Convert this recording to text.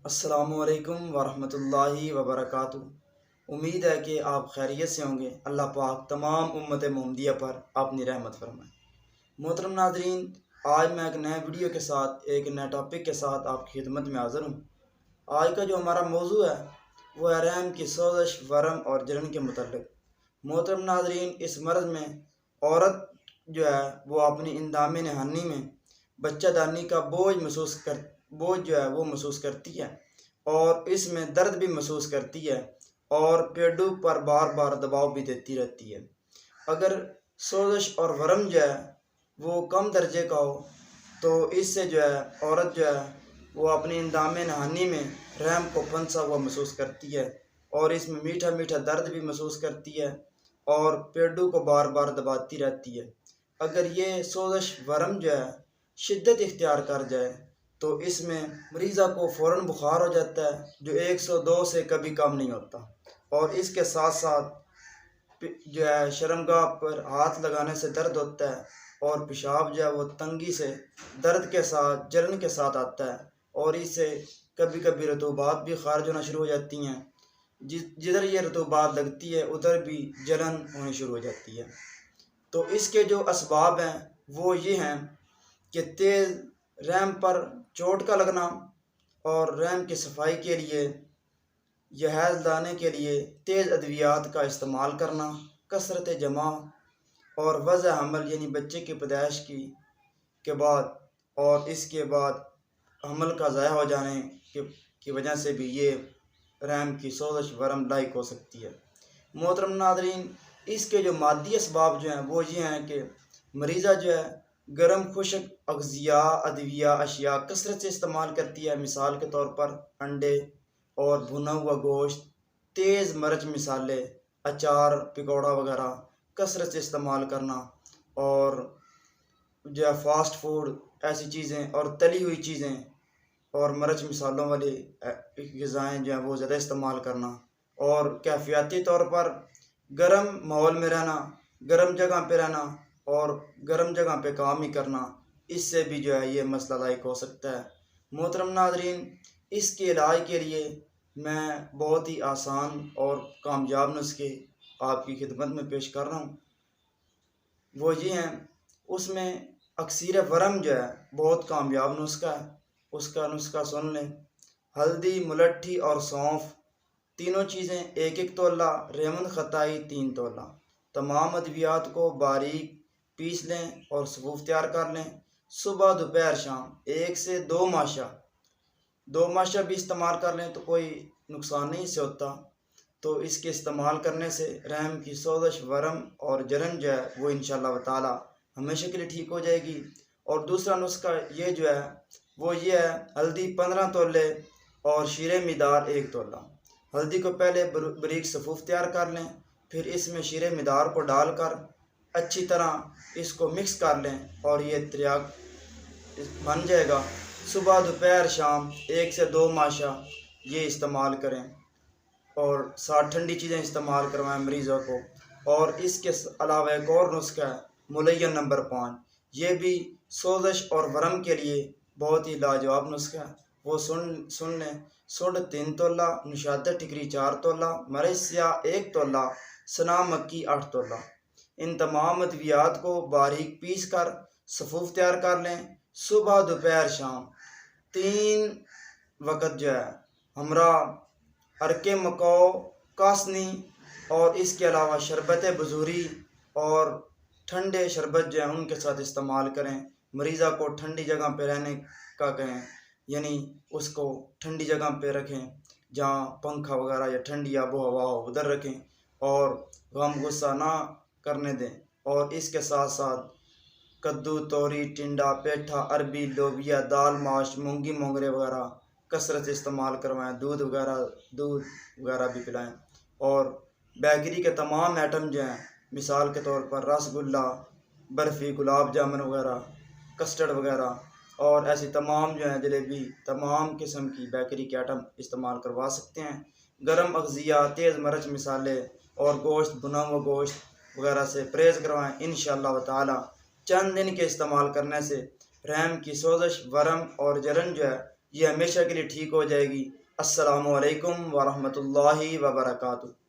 السلام علیکم ورحمۃ اللہ وبرکاتہ۔ امید ہے کہ آپ خیریت سے ہوں گے۔ اللہ پاک تمام امت محمدیہ پر اپنی رحمت فرمائے۔ محترم ناظرین، آج میں ایک نئے ویڈیو کے ساتھ ایک نئے ٹاپک کے ساتھ آپ کی خدمت میں حاضر ہوں۔ آج کا جو ہمارا موضوع ہے وہ ہے رحم کی سوزش، ورم اور جلن کے متعلق۔ محترم ناظرین، اس مرض میں عورت جو ہے وہ اپنی اندام نہانی میں بچہ دانی کا بوجھ محسوس کرتی ہے اور اس میں درد بھی محسوس کرتی ہے اور پیڈو پر بار بار دباؤ بھی دیتی رہتی ہے۔ اگر سوزش اور ورم جو ہے وہ کم درجے کا ہو تو اس سے جو ہے عورت جو ہے وہ اپنی اندام نہانی میں رحم کو پھنسا ہوا محسوس کرتی ہے اور اس میں میٹھا میٹھا درد بھی محسوس کرتی ہے اور پیڈو کو بار بار دباتی رہتی ہے۔ اگر یہ سوزش ورم جو ہے شدت اختیار کر جائے تو اس میں مریضہ کو فوراً بخار ہو جاتا ہے جو 102 سے کبھی کم نہیں ہوتا، اور اس کے ساتھ ساتھ جو ہے شرمگاہ پر ہاتھ لگانے سے درد ہوتا ہے اور پیشاب جو ہے وہ تنگی سے درد کے ساتھ جلن کے ساتھ آتا ہے، اور اس سے کبھی کبھی رطوبات بھی خارج ہونا شروع ہو جاتی ہیں۔ جدھر یہ رطوبات لگتی ہے ادھر بھی جلن ہونی شروع ہو جاتی ہے۔ تو اس کے جو اسباب ہیں وہ یہ ہیں کہ تیز رحم پر چوٹ کا لگنا، اور رحم کی صفائی کے لیے یا حیض لانے کے لیے تیز ادویات کا استعمال کرنا، کثرت جمع اور وضع حمل یعنی بچے کی پیدائش کے بعد اور اس کے بعد حمل کا ضائع ہو جانے کی وجہ سے بھی یہ رحم کی سوزش ورم لاحق ہو سکتی ہے۔ محترم ناظرین، اس کے جو مادی اسباب جو ہیں وہ یہ ہیں کہ مریضہ جو ہے گرم خشک اغذیاء، ادویہ، اشیاء کثرت سے استعمال کرتی ہے۔ مثال کے طور پر انڈے اور بھنا ہوا گوشت، تیز مرچ مسالے، اچار، پکوڑا وغیرہ کثرت سے استعمال کرنا، اور جو ہے فاسٹ فوڈ ایسی چیزیں اور تلی ہوئی چیزیں اور مرچ مسالوں والی غذائیں جو ہیں وہ زیادہ استعمال کرنا، اور کیفیاتی طور پر گرم ماحول میں رہنا، گرم جگہ پہ رہنا اور گرم جگہ پہ کام ہی کرنا، اس سے بھی جو ہے یہ مسئلہ لاحق ہو سکتا ہے۔ محترم ناظرین، اس کے علاج کے لیے میں بہت ہی آسان اور کامیاب نسخے آپ کی خدمت میں پیش کر رہا ہوں۔ وہ یہ ہیں، اس میں اکسیر ورم جو ہے بہت کامیاب نسخہ ہے، اس کا نسخہ سن لیں۔ ہلدی، ملٹھی اور سونف تینوں چیزیں 1 تولہ، ریمن خطائی 3 تولہ۔ تمام ادویات کو باریک پیس لیں اور صفوف تیار کر لیں۔ صبح، دوپہر، شام 1 سے 2 ماشا 2 ماشا بھی استعمال کر لیں تو کوئی نقصان نہیں سے ہوتا۔ تو اس کے استعمال کرنے سے رحم کی سوزش، ورم اور جلن جو ہے وہ انشاءاللہ تعالی ہمیشہ کے لیے ٹھیک ہو جائے گی۔ اور دوسرا نسخہ یہ جو ہے وہ یہ ہے، ہلدی 15 تولے اور شیرے مدار 1 تولہ۔ ہلدی کو پہلے باریک صفوف تیار کر لیں، پھر اس میں شیرے مدار کو ڈال کر اچھی طرح اس کو مکس کر لیں اور یہ تریاک بن جائے گا۔ صبح، دوپہر، شام 1 سے 2 ماشا یہ استعمال کریں، اور ساتھ ٹھنڈی چیزیں استعمال کروائیں مریضوں کو۔ اور اس کے علاوہ ایک اور نسخہ ہے، ملین نمبر 5، یہ بھی سوزش اور ورم کے لیے بہت ہی لاجواب نسخہ ہے، وہ سن لیں۔ سنڈ 3 تولہ، نشادر ٹکری 4 تولہ، مرچ سیاہ 1 تولہ، سنا مکی 8 تولہ۔ ان تمام ادویات کو باریک پیس کر صفوف تیار کر لیں۔ صبح، دوپہر، شام 3 وقت جو ہے ہمراہ عرق مکو، کاسنی اور اس کے علاوہ شربت بزوری اور ٹھنڈے شربت جو ہیں ان کے ساتھ استعمال کریں۔ مریضہ کو ٹھنڈی جگہ پہ رہنے کا کہیں، یعنی اس کو ٹھنڈی جگہ پہ رکھیں جہاں پنکھا وغیرہ یا ٹھنڈی آب و ہوا ہو ادھر رکھیں، اور غم غصہ نہ کرنے دیں۔ اور اس کے ساتھ ساتھ کدو، توری، ٹنڈا، پیٹھا، عربی، لوبیا، دال ماش، مونگی مونگرے وغیرہ کثرت سے استعمال کروائیں۔ دودھ وغیرہ بھی پلائیں، اور بیکری کے تمام آئٹم جو ہیں، مثال کے طور پر رس گلہ، برفی، گلاب جامن وغیرہ، کسٹرڈ وغیرہ اور ایسی تمام جو ہیں جلیبی، تمام قسم کی بیکری کے آئٹم استعمال کروا سکتے ہیں۔ گرم اغذیہ، تیز مرچ مسالے اور گوشت، بھنا ہوا گوشت وغیرہ سے پرہیز کروائیں۔ انشاءاللہ تعالی چند دن کے استعمال کرنے سے رحم کی سوزش، ورم اور جلن جو ہے یہ ہمیشہ کے لیے ٹھیک ہو جائے گی۔ السلام علیکم ورحمۃ اللہ وبرکاتہ۔